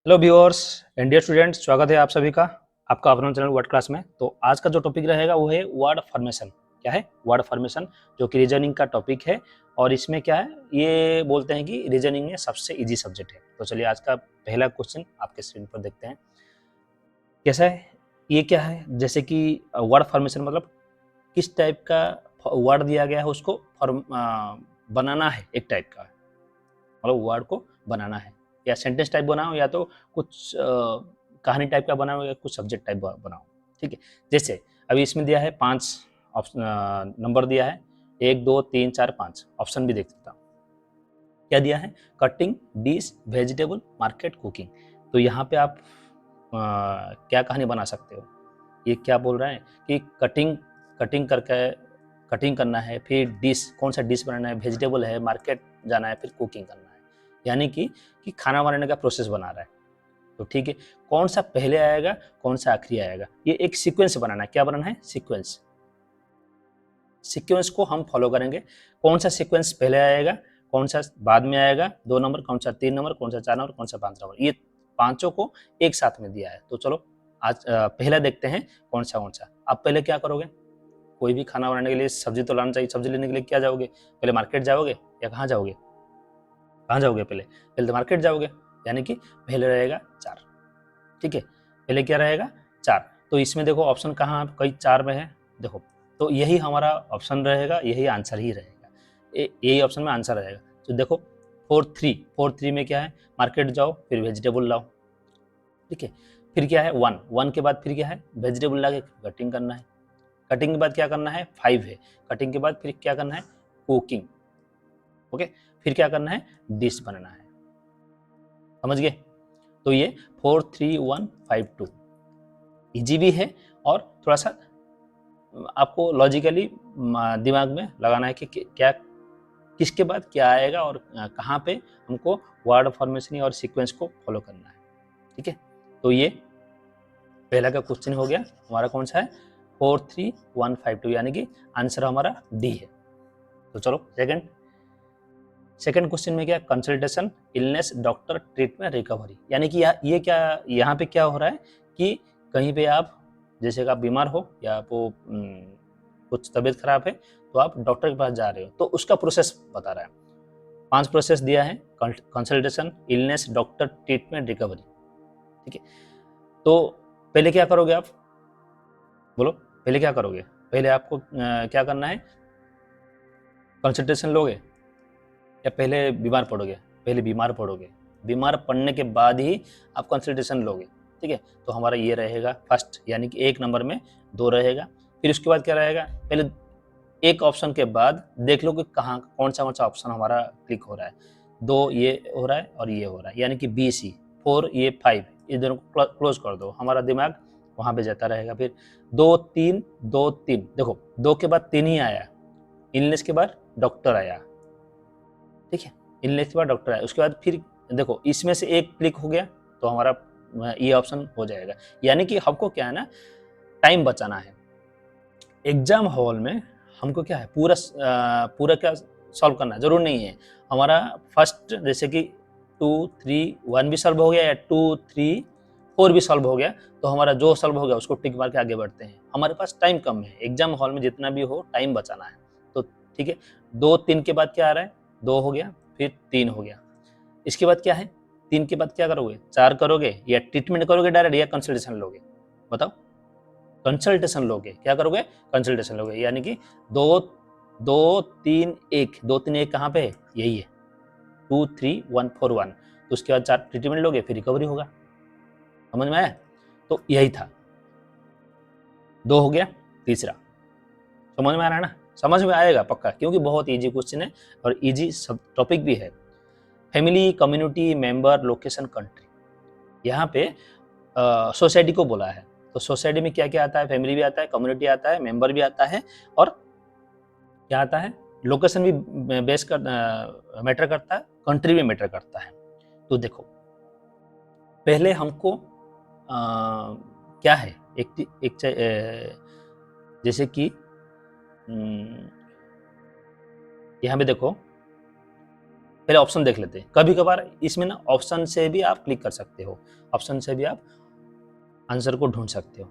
Hello viewers and dear students, स्वागत है आप सभी का आपका अपना चैनल वर्ड क्लास में। तो आज का जो टॉपिक रहेगा वो है वर्ड फॉर्मेशन। क्या है? वर्ड फॉर्मेशन, जो कि रीजनिंग का टॉपिक है। और इसमें क्या है, ये बोलते हैं कि रीजनिंग में सबसे इजी सब्जेक्ट है। तो चलिए आज का पहला क्वेश्चन आपके स्क्रीन पर देखते हैं। कैसा है? ये क्या है, जैसे कि वर्ड फॉर्मेशन मतलब किस टाइप का वर्ड दिया गया है, उसको बनाना है एक टाइप का, मतलब वर्ड को बनाना है, या सेंटेंस टाइप बनाओ, या तो कुछ कहानी टाइप का बनाओ, या कुछ सब्जेक्ट टाइप बनाओ। ठीक है, जैसे अभी इसमें दिया है 5 ऑप्शन, नंबर दिया है 1 2 3 4 5। ऑप्शन भी देख सकता हूँ। क्या दिया है? Cutting, dish, vegetable, market, cooking. तो यहाँ पे आप क्या कहानी बना सकते हो? ये क्या बोल रहा है कि कटिंग कटिंग करके कटिंग करना है, फिर डिश, कौन सा डिश बनाना है, वेजिटेबल है, मार्केट जाना है, फिर कुकिंग करना है। यानी कि खाना बनाने का प्रोसेस बना रहा है। तो ठीक है, कौन सा पहले आएगा, कौन सा आखिरी आएगा, ये एक सीक्वेंस बनाना है। क्या बनाना है? सीक्वेंस। सीक्वेंस को हम फॉलो करेंगे। कौन सा सीक्वेंस पहले आएगा, कौन सा बाद में आएगा, 2 नंबर, कौन सा 3 नंबर, कौन सा 4 नंबर, कौन सा 5 नंबर, ये पांचों को एक साथ में दिया है। तो चलो आज पहला देखते हैं कौन सा। आप पहले क्या करोगे? कोई भी खाना बनाने के लिए सब्जी तो लाना चाहिए। सब्जी लेने के लिए क्या जाओगे? पहले मार्केट जाओगे या कहाँ जाओगे? कहाँ जाओगे? पहले तो मार्केट जाओगे। यानी कि पहले रहेगा 4। ठीक है, पहले क्या रहेगा? 4। तो इसमें देखो ऑप्शन कहाँ कई 4 में है, देखो। तो यही हमारा ऑप्शन रहेगा, यही आंसर ही रहेगा। यही ऑप्शन में आंसर रहेगा। तो देखो 4 3 में क्या है? मार्केट जाओ, फिर वेजिटेबल लाओ। ठीक है, फिर क्या है? 1 के बाद फिर क्या है? वेजिटेबल ला के कटिंग करना है। कटिंग के बाद क्या करना है? 5 है। कटिंग के बाद फिर क्या करना है? कुकिंग। ओके, फिर क्या करना है? डिश बनाना है। समझ गए? तो ये 4 3 1 5 2 इजी भी है, और थोड़ा सा आपको लॉजिकली दिमाग में लगाना है कि क्या, किसके बाद क्या आएगा, और कहाँ पे हमको वर्ड फॉर्मेशन और सीक्वेंस को फॉलो करना है। ठीक है, तो ये पहला का क्वेश्चन हो गया। हमारा कौन सा है? 4 3 1 5 2, यानी कि आंसर हमारा डी है। तो चलो सेकंड क्वेश्चन में क्या? Consultation, illness, doctor, treatment, recovery. यानी कि ये क्या, यहाँ पे क्या हो रहा है कि कहीं पे आप, जैसे कि आप बीमार हो, या आपको कुछ तबीयत खराब है, तो आप डॉक्टर के पास जा रहे हो, तो उसका प्रोसेस बता रहा है। 5 प्रोसेस दिया है: consultation, illness, doctor, treatment, recovery. ठीक है, तो पहले क्या करोगे आप? बोलो, पहले क्या करोगे? पहले आपको क्या करना है? कंसल्टेशन लोगे या पहले बीमार पड़ोगे? पहले बीमार पड़ोगे। बीमार पड़ने के बाद ही आप कंसल्टेशन लोगे। ठीक है, तो हमारा ये रहेगा फर्स्ट, यानी कि 1 नंबर में 2 रहेगा। फिर उसके बाद क्या रहेगा? पहले एक ऑप्शन के बाद देख लो कि कहाँ कौन सा ऑप्शन हमारा क्लिक हो रहा है। 2 ये हो रहा है और ये हो रहा है, यानी कि बी सी। 4 ये 5, ये दोनों को क्लोज कर दो, हमारा दिमाग वहाँ पे जाता रहेगा। फिर 2 3 2 3, देखो 2 के बाद 3 ही आया, इलनेस के बाद डॉक्टर आया। ठीक है, इलनेस के बाद डॉक्टर आया, उसके बाद फिर देखो इसमें से एक क्लिक हो गया, तो हमारा ये ऑप्शन हो जाएगा। यानी कि हमको क्या है ना, टाइम बचाना है। एग्जाम हॉल में हमको क्या है, पूरा क्या सॉल्व करना जरूर नहीं है। हमारा फर्स्ट, जैसे कि 2 3 1 भी सॉल्व हो गया, या 2 3 4 भी सॉल्व हो गया, तो हमारा जो सॉल्व हो गया उसको टिक मार के आगे बढ़ते हैं। हमारे पास टाइम कम है, एग्जाम हॉल में जितना भी हो टाइम बचाना है। तो ठीक है, 2 3 के बाद क्या आ रहा है? 2 हो गया, फिर 3 हो गया। इसके बाद क्या है? 3 के बाद क्या करोगे? 4 करोगे, या ट्रीटमेंट करोगे डायरेक्ट, या कंसल्टेशन लोगे? बताओ। कंसल्टेशन लोगे। क्या करोगे? कंसल्टेशन लोगे, यानी कि 2 2 3 1, 2 3 1 कहाँ पे है? यही है, 2 3 1 4 1। तो उसके बाद 4 ट्रीटमेंट लोगे, फिर रिकवरी होगा। समझ में आया? तो यही था। 2 हो गया, तीसरा। समझ में आ रहा है ना? समझ में आएगा पक्का, क्योंकि बहुत इजी क्वेश्चन है और इजी सब टॉपिक भी है। Family, community, member, location, country. यहाँ पे सोसाइटी को बोला है। तो सोसाइटी में क्या क्या आता है? फैमिली भी आता है, कम्युनिटी आता है, मेंबर भी आता है, और क्या आता है? लोकेशन भी बेस कर मैटर करता है, कंट्री भी मैटर करता है। तो देखो पहले हमको क्या है, जैसे कि यहाँ पे देखो, पहले ऑप्शन देख लेते हैं। कभी कभार इसमें ना ऑप्शन से भी आप क्लिक कर सकते हो, ऑप्शन से भी आप आंसर को ढूंढ सकते हो।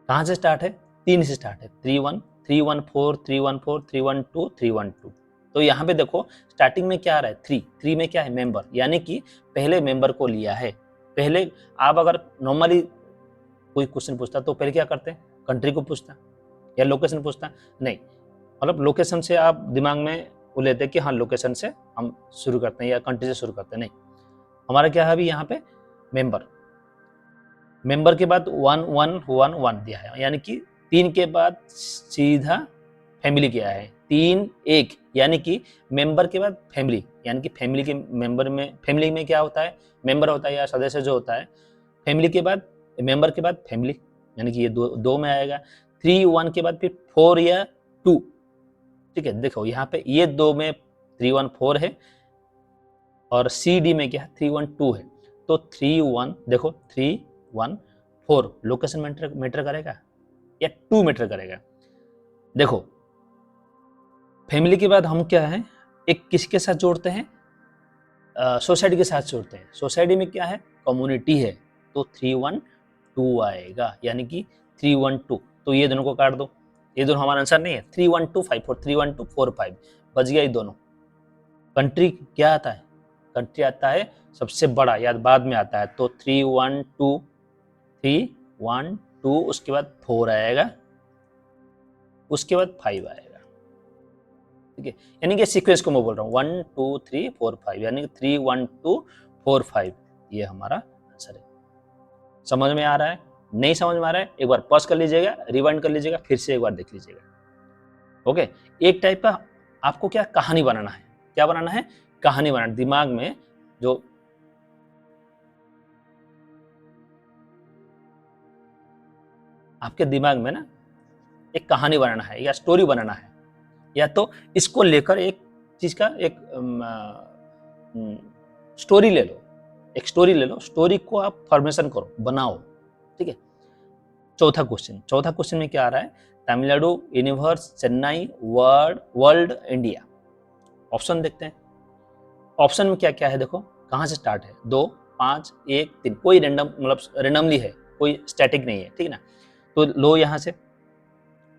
कहाँ से स्टार्ट है? 3 से स्टार्ट है, 3 1 3 1 4 3 1 4 3 1 2 3 1 2। तो यहाँ पे देखो स्टार्टिंग में क्या आ रहा है? 3 में क्या है? मेंबर, यानी कि पहले मेंबर को लिया है। पहले आप अगर नॉर्मली कोई क्वेश्चन पूछता तो पहले क्या करते हैं? कंट्री को पूछता या लोकेशन पूछता? नहीं, मतलब लोकेशन से आप दिमाग में वो लेते हैं कि हाँ लोकेशन से हम शुरू करते हैं या कंट्री से शुरू करते हैं। नहीं, हमारा क्या है अभी यहाँ पे? मेंबर। मेंबर के बाद 1 1 1 1 दिया है, यानी कि 3 के बाद सीधा फैमिली किया है। 3 1 यानी कि मेंबर के बाद फैमिली, यानी कि फैमिली के मेंबर में, फैमिली में क्या होता है? मेंबर होता है या सदस्य जो होता है। फैमिली के बाद मेंबर के बाद फैमिली, यानी कि ये दो में आएगा। 3 1 के बाद फिर 4 या 2। ठीक है, देखो यहाँ पे ये 2 में 3 1 4 है और सी डी में क्या है? 3 1 2 है। तो 3 1 देखो 3 1 4 लोकेशन मैटर करेगा या 2 मैटर करेगा? देखो फैमिली के बाद हम क्या है, एक किसके साथ जोड़ते हैं? सोसाइटी के साथ जोड़ते हैं। सोसाइटी में क्या है? कम्युनिटी है, तो 3 1 2 आएगा, यानी कि 3 1 2। तो ये दोनों को काट दो, ये दोनों हमारा आंसर नहीं है। 3 1 2 5 4 3 1 2 4 5 बच गया ये दोनों। कंट्री क्या आता है? कंट्री आता है सबसे बड़ा, याद बाद में आता है। तो 3 1 2 3 1 2 उसके बाद 4 आएगा, उसके बाद 5 आएगा। ठीक है, यानी कि सीक्वेंस को मैं बोल रहा हूँ 1 2 3 4 5, यानी कि 3 1 2 4 5 ये हमारा आंसर है। समझ में आ रहा है? नहीं समझ में आ रहा है एक बार पॉज कर लीजिएगा, रिवाइंड कर लीजिएगा, फिर से एक बार देख लीजिएगा। ओके, एक टाइप का आपको क्या कहानी बनाना है? क्या बनाना है? कहानी बनाना। दिमाग में जो आपके दिमाग में ना एक कहानी बनाना है या स्टोरी बनाना है, या तो इसको लेकर एक चीज का एक स्टोरी ले लो, एक स्टोरी ले लो, स्टोरी को आप फॉर्मेशन करो, बनाओ। ठीक है, चौथा क्वेश्चन में क्या आ रहा है? Tamil Nadu, universe, Chennai, world, world, India. Option देखते हैं। ऑप्शन में क्या क्या है देखो, कहाँ से स्टार्ट है? 2 5 1 3, कोई रैंडम मतलब रैंडमली है, कोई स्टैटिक नहीं है। ठीक है ना? तो लो यहाँ से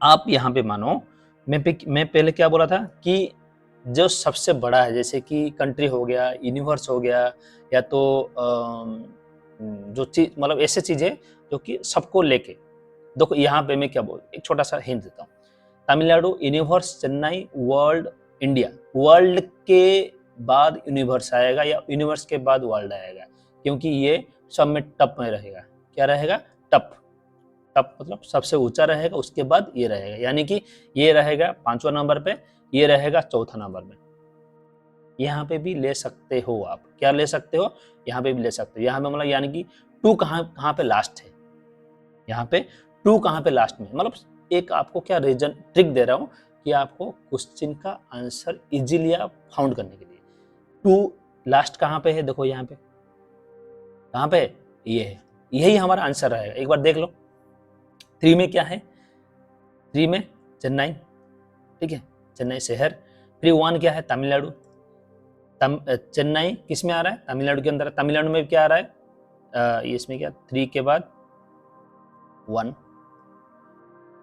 आप यहाँ पे मानो, मैं पहले क्या बोला था कि जो सबसे बड़ा है, जैसे कि कंट्री हो गया, यूनिवर्स हो गया, या तो जो चीज मतलब ऐसे चीजें जो कि सबको लेके। देखो यहाँ पे मैं क्या बोल, एक छोटा सा हिंट देता हूँ। Tamil Nadu, universe, Chennai, world, India. World के बाद यूनिवर्स आएगा या यूनिवर्स के बाद वर्ल्ड आएगा, क्योंकि ये सब में टप में रहेगा। क्या रहेगा? टप। टप मतलब सबसे ऊंचा रहेगा, उसके बाद ये रहेगा, यानी कि ये रहेगा 5वां नंबर पे, ये रहेगा 4था नंबर में। यहाँ पे भी ले सकते हो आप। क्या ले सकते हो? यहाँ पे भी ले सकते हो। यहाँ पे मतलब यानी कि 2 कहाँ कहाँ पे लास्ट है, यहाँ पे 2 कहाँ पे लास्ट में, मतलब एक आपको क्या रीजन ट्रिक दे रहा हूँ कि आपको क्वेश्चन का आंसर इजीली आप फाउंड करने के लिए। 2 लास्ट कहाँ पे है? देखो यहाँ पे कहाँ पे है? ये है, यही हमारा आंसर रहेगा। एक बार देख लो 3 में क्या है? 3 में चेन्नई। ठीक है, चेन्नई शहर। फिर 1 क्या है? तमिलनाडु। चेन्नई किस में आ रहा है? तमिलनाडु के अंदर। तमिलनाडु में क्या आ रहा है? इसमें क्या 3 के बाद 1,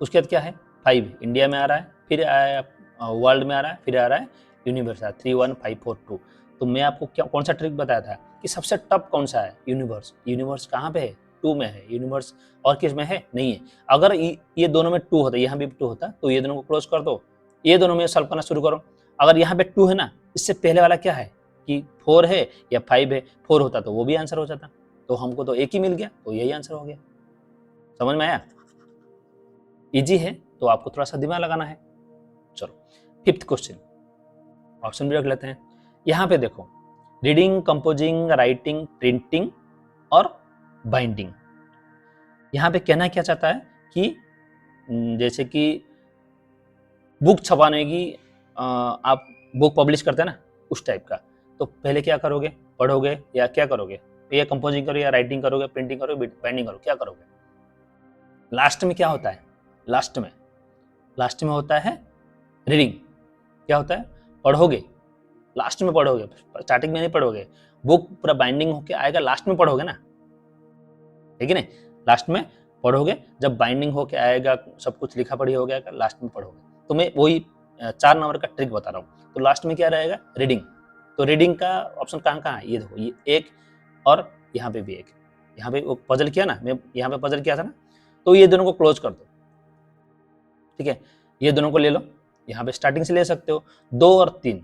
उसके बाद क्या है? 5 इंडिया में आ रहा है, फिर आया वर्ल्ड में आ रहा है, फिर आ रहा है यूनिवर्स। 3 1 5 4 2। तो मैं आपको क्या कौन सा ट्रिक बताया था कि सबसे टफ कौन सा है? यूनिवर्स। यूनिवर्स कहाँ पे है? 2 में है यूनिवर्स। और किस में है? नहीं है। अगर ये दोनों में 2 होता, यहाँ भी 2 होता, तो ये दोनों को क्लोज कर दो, ये दोनों में सॉल्व करना शुरू करो। अगर यहाँ पे 2 है ना, इससे पहले वाला क्या है कि 4 है या 5 है? 4 होता तो वो भी आंसर हो जाता, तो हमको तो एक ही मिल गया, तो यही आंसर हो गया। समझ में आया? इजी है, तो आपको थोड़ा सा दिमाग लगाना है। चलो 5th क्वेश्चन, ऑप्शन भी रख लेते हैं। यहाँ पे देखो, रीडिंग, कंपोजिंग, राइटिंग, प्रिंटिंग और बाइंडिंग। यहाँ पे कहना क्या चाहता है कि जैसे कि बुक छपाने की आप बुक पब्लिश करते हैं ना, उस टाइप का। तो पहले क्या करोगे? पढ़ोगे या क्या करोगे? या कंपोजिंग करोगे या राइटिंग करोगे, प्रिंटिंग करोगे, बाइंडिंग करोगे, क्या करोगे? लास्ट में क्या होता है? लास्ट में होता है रीडिंग। क्या होता है? पढ़ोगे, लास्ट में पढ़ोगे, स्टार्टिंग में नहीं पढ़ोगे। बुक पूरा बाइंडिंग होके आएगा, लास्ट में पढ़ोगे ना, ठीक है ना, लास्ट में पढ़ोगे। जब बाइंडिंग होके आएगा, सब कुछ लिखा पढ़ी हो गया, लास्ट में पढ़ोगे। तो मैं वही 4 नंबर का ट्रिक बता रहा हूँ। तो लास्ट में क्या रहेगा, रीडिंग। तो रीडिंग का ऑप्शन कहाँ कहाँ है, ये देखो, ये एक और यहाँ पे भी एक। यहाँ पे वो पजल किया ना, मैं यहाँ पे पजल किया था ना, तो ये दोनों को क्लोज कर दो, ठीक है, ये दोनों को ले लो। यहाँ पे स्टार्टिंग से ले सकते हो 2 और 3।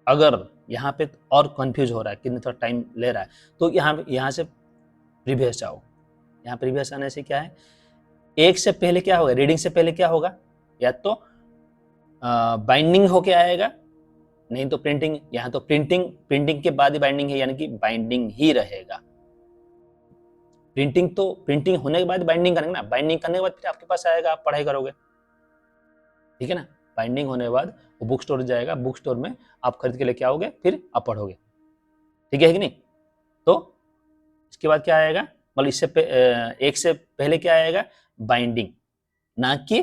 अगर यहाँ पे और कंफ्यूज हो रहा है, कितने थोड़ा टाइम ले रहा है, तो यहाँ से प्रीवियस जाओ। यहाँ प्रीवियस आने से क्या है, एक से पहले क्या होगा, रीडिंग से पहले क्या होगा, या तो बाइंडिंग होके आएगा, नहीं तो प्रिंटिंग। यहाँ तो प्रिंटिंग के बाद ही बाइंडिंग है, यानी कि बाइंडिंग ही रहेगा। प्रिंटिंग होने के बाद बाइंडिंग करेंगे ना, बाइंडिंग करने के बाद फिर आपके पास आएगा, आप पढ़ाई करोगे, ठीक है ना। बाइंडिंग होने के बाद वो बुक स्टोर जाएगा, बुक स्टोर में आप खरीद के लेके आओगे, फिर आप पढ़ोगे, ठीक है कि नहीं। तो इसके बाद क्या आएगा, मतलब एक से पहले क्या आएगा, बाइंडिंग, ना कि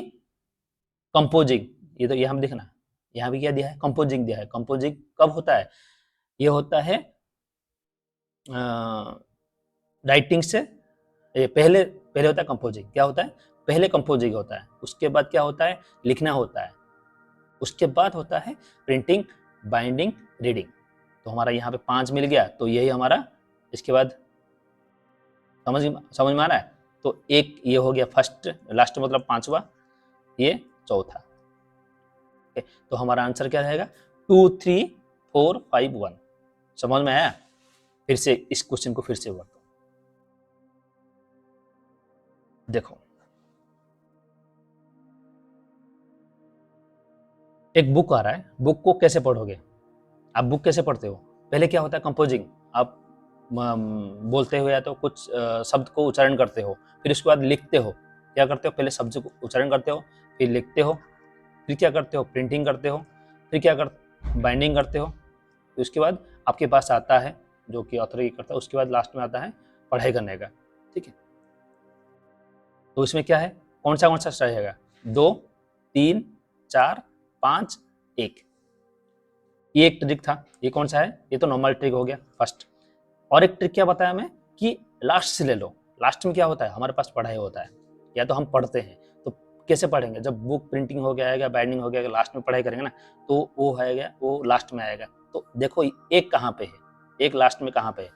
कंपोजिंग। ये तो ये हम देखना, यहाँ भी क्या दिया है, कंपोजिंग दिया है। कंपोजिंग कब होता है, ये होता है राइटिंग से पहले होता है कंपोजिंग। क्या होता है, पहले कंपोजिंग होता है, उसके बाद क्या होता है, लिखना होता है, उसके बाद होता है प्रिंटिंग, बाइंडिंग, रीडिंग। तो हमारा यहाँ पे 5 मिल गया, तो यही हमारा, इसके बाद समझ में आ रहा है। तो एक ये हो गया फर्स्ट, लास्ट मतलब 5वां, ये चौथा। तो हमारा आंसर क्या रहेगा, 2 3 4 5 1। समझ में आया। फिर से इस क्वेश्चन को फिर से वर्क देखो, एक बुक आ रहा है, बुक को कैसे पढ़ोगे आप, बुक कैसे पढ़ते हो, पहले क्या होता है, कंपोजिंग। आप बोलते हो या तो कुछ शब्द को उच्चारण करते हो, फिर उसके बाद लिखते हो। क्या करते हो, पहले शब्द को उच्चारण करते हो, फिर लिखते हो, फिर क्या करते हो, प्रिंटिंग करते हो, फिर क्या करते, बाइंडिंग करते हो। तो उसके बाद आपके पास आता है जो कि ऑथर करता है, उसके बाद लास्ट में आता है पढ़ाई करने का, ठीक है। तो इसमें क्या है, कौन सा रहेगा, 2 3 4 5 1। ये एक ट्रिक था, ये कौन सा है, ये तो नॉर्मल ट्रिक हो गया फर्स्ट। और एक ट्रिक क्या बताया मैं, कि लास्ट से ले लो। लास्ट में क्या होता है, हमारे पास पढ़ाई होता है, या तो हम पढ़ते हैं, तो कैसे पढ़ेंगे, जब बुक प्रिंटिंग हो गया आएगा, बाइंडिंग हो गया, लास्ट में पढ़ाई करेंगे ना, तो वो आएगा, वो लास्ट में आएगा। तो देखो एक कहाँ पे है, एक लास्ट में कहाँ पे है,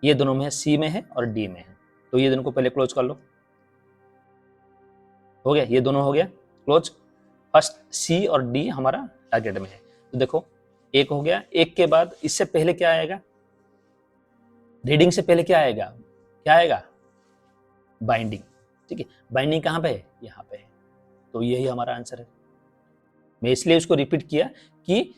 ये दोनों में है, सी में है और डी में है। तो ये दोनों को पहले क्लोज कर लो, हो गया, ये दोनों हो गया क्लोज। फर्स्ट सी और डी हमारा टारगेट में है। तो देखो एक हो गया, एक के बाद इससे पहले क्या आएगा, रीडिंग से पहले क्या आएगा, बाइंडिंग, ठीक है। बाइंडिंग कहाँ पे है, यहाँ पे है। तो यही हमारा आंसर है। मैं इसलिए उसको रिपीट किया कि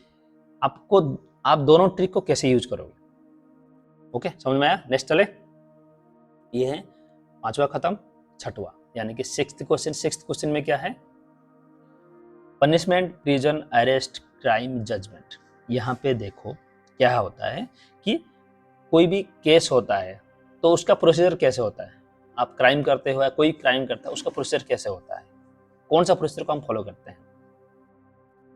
आप दोनों ट्रिक को कैसे यूज करोगे। ओके, समझ में आया। नेक्स्ट चले, ये है 5वां खत्म, 6वां यानी कि 6th क्वेश्चन में क्या है, punishment, prison, arrest, crime, judgment. यहाँ पे देखो क्या होता है कि कोई भी केस होता है तो उसका प्रोसीजर कैसे होता है, आप क्राइम करते हो या कोई क्राइम करता है, उसका प्रोसीजर कैसे होता है, कौन सा प्रोसीजर को हम फॉलो करते हैं,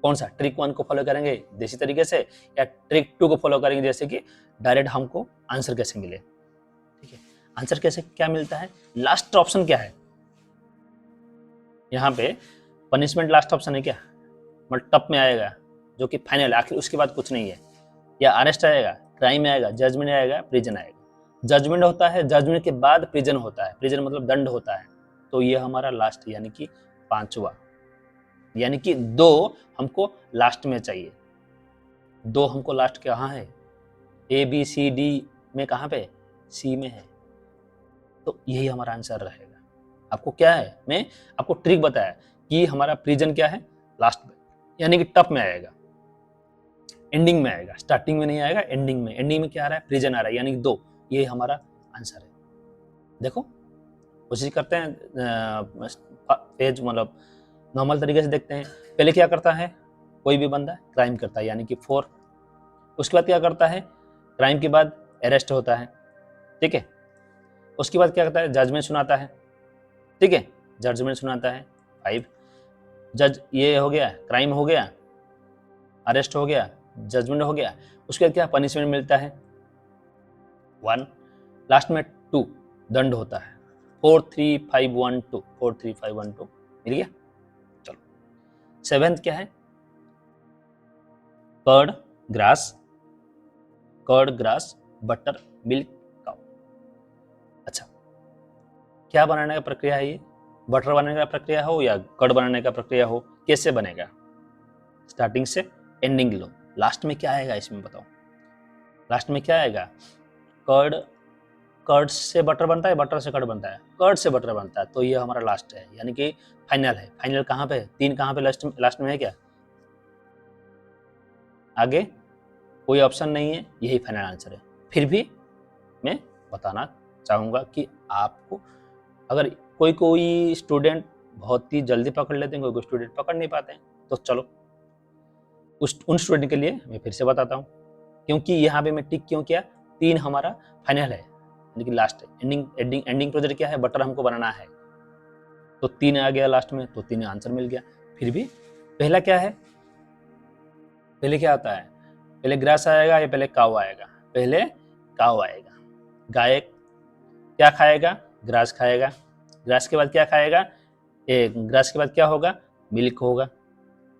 कौन सा, ट्रिक 1 को फॉलो करेंगे देसी तरीके से, या ट्रिक 2 को फॉलो करेंगे, जैसे कि डायरेक्ट हमको आंसर कैसे मिले, ठीक है। आंसर कैसे क्या मिलता है, लास्ट ऑप्शन क्या है, यहाँ पे पनिशमेंट लास्ट ऑप्शन है क्या, मतलब टॉप में आएगा, जो कि फाइनल आखिर, उसके बाद कुछ नहीं है, या अरेस्ट आएगा, क्राइम आएगा, जजमेंट आएगा, प्रिजन आएगा। जजमेंट होता है, जजमेंट के बाद प्रिजन होता है, प्रिजन मतलब दंड होता है। तो ये हमारा लास्ट यानी कि 5वां, यानी कि 2 हमको लास्ट में चाहिए, 2 हमको लास्ट कहाँ है, ए बी सी डी में कहाँ पे, सी में है। तो यही हमारा आंसर रहेगा। आपको क्या है, मैं आपको ट्रिक बताया कि हमारा प्रिजन क्या है, लास्ट में, यानी कि टॉप में आएगा, एंडिंग में आएगा, स्टार्टिंग में नहीं आएगा, एंडिंग में क्या आ रहा है, प्रिजन आ रहा है, यानी कि 2। ये हमारा आंसर है। देखो कोशिश करते हैं, पेज मतलब नॉर्मल तरीके से देखते हैं। पहले क्या करता है, कोई भी बंदा क्राइम करता है, यानी कि 4। उसके बाद क्या करता है, क्राइम के बाद अरेस्ट होता है, ठीक है। उसके बाद क्या करता है, जजमेंट सुनाता है, ठीक है, जजमेंट सुनाता है 5। जज ये हो गया, क्राइम हो गया, अरेस्ट हो गया, जजमेंट हो गया। उसके बाद क्या पनिशमेंट मिलता है 1, लास्ट में 2 दंड होता है 43512 43512 मिल गया। चलो 7th क्या है curd grass buttermilk cow. अच्छा क्या बनाने का प्रक्रिया है ये, बटर बनाने का प्रक्रिया हो या कर्ड बनाने का प्रक्रिया हो, कैसे बनेगा, स्टार्टिंग से एंडिंग लो, लास्ट में क्या आएगा इसमें बताओ, लास्ट में क्या आएगा, कर्ड से बटर बनता है, बटर से कर्ड बनता है, कर्ड से बटर बनता है, तो ये हमारा लास्ट है, यानी कि फाइनल है। फाइनल कहाँ पे है, 3 कहाँ पे लास्ट में है क्या, आगे कोई ऑप्शन नहीं है, यही फाइनल आंसर है। फिर भी मैं बताना चाहूँगा कि आपको अगर कोई स्टूडेंट बहुत ही जल्दी पकड़ लेते हैं, कोई स्टूडेंट पकड़ नहीं पाते हैं, तो चलो उन स्टूडेंट के लिए मैं फिर से बताता हूँ, क्योंकि यहाँ पे मैं टिक क्यों किया, 3 हमारा फाइनल है यानी कि लास्ट है, एंडिंग प्रोजेक्ट क्या है, बटर हमको बनाना है, तो 3 आ गया लास्ट में, तो 3 आंसर मिल गया। फिर भी पहला क्या है, पहले क्या आता है, पहले ग्रास आएगा या पहले काऊ आएगा, पहले काऊ आएगा। गाय क्या खाएगा, ग्रास खाएगा, ग्रास के बाद क्या खाएगा, ग्रास के बाद क्या होगा, मिल्क होगा,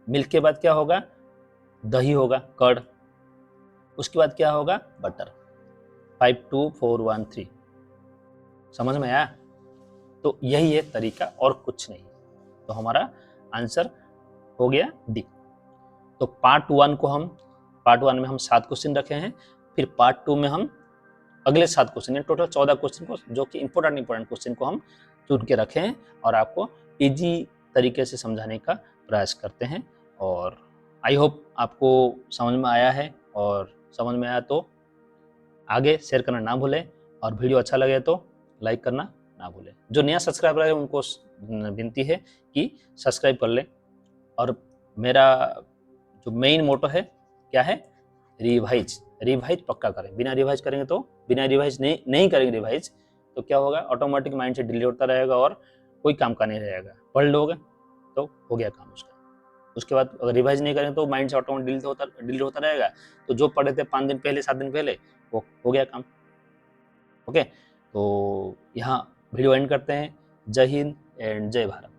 मिल्क के बाद क्या होगा, दही होगा कर्ड, उसके बाद क्या होगा, बटर। 52413 समझ में आया, तो यही है तरीका और कुछ नहीं, तो हमारा आंसर हो गया डी। तो पार्ट 1 में हम 7 क्वेश्चन रखे हैं, फिर पार्ट 2 में हम अगले 7 क्वेश्चन, टोटल 14 क्वेश्चन को, जो कि इंपॉर्टेंट क्वेश्चन को हम चुन के रखे हैं और आपको इजी तरीके से समझाने का प्रयास करते हैं। और आई होप आपको समझ में आया है, और समझ में आया तो आगे शेयर करना ना भूलें, और वीडियो अच्छा लगे तो लाइक करना ना भूलें। जो नया सब्सक्राइबर है उनको विनती है कि सब्सक्राइब कर लें। और मेरा जो मेन मोटो है क्या है, रिवाइज पक्का करें, बिना रिवाइज करेंगे तो, बिना रिवाइज नहीं करेंगे रिवाइज तो क्या होगा, ऑटोमेटिक माइंड से डिलीट होता रहेगा और कोई काम का नहीं रहेगा। पढ़ लोगे तो हो गया काम उसका, उसके बाद अगर रिवाइज नहीं करें तो माइंड से ऑटोमेटिक डिलीट होता रहेगा, तो जो पढ़े थे 5 दिन पहले 7 दिन पहले वो हो गया काम। ओके, तो यहाँ वीडियो एंड करते हैं। जय हिंद एंड जय भारत।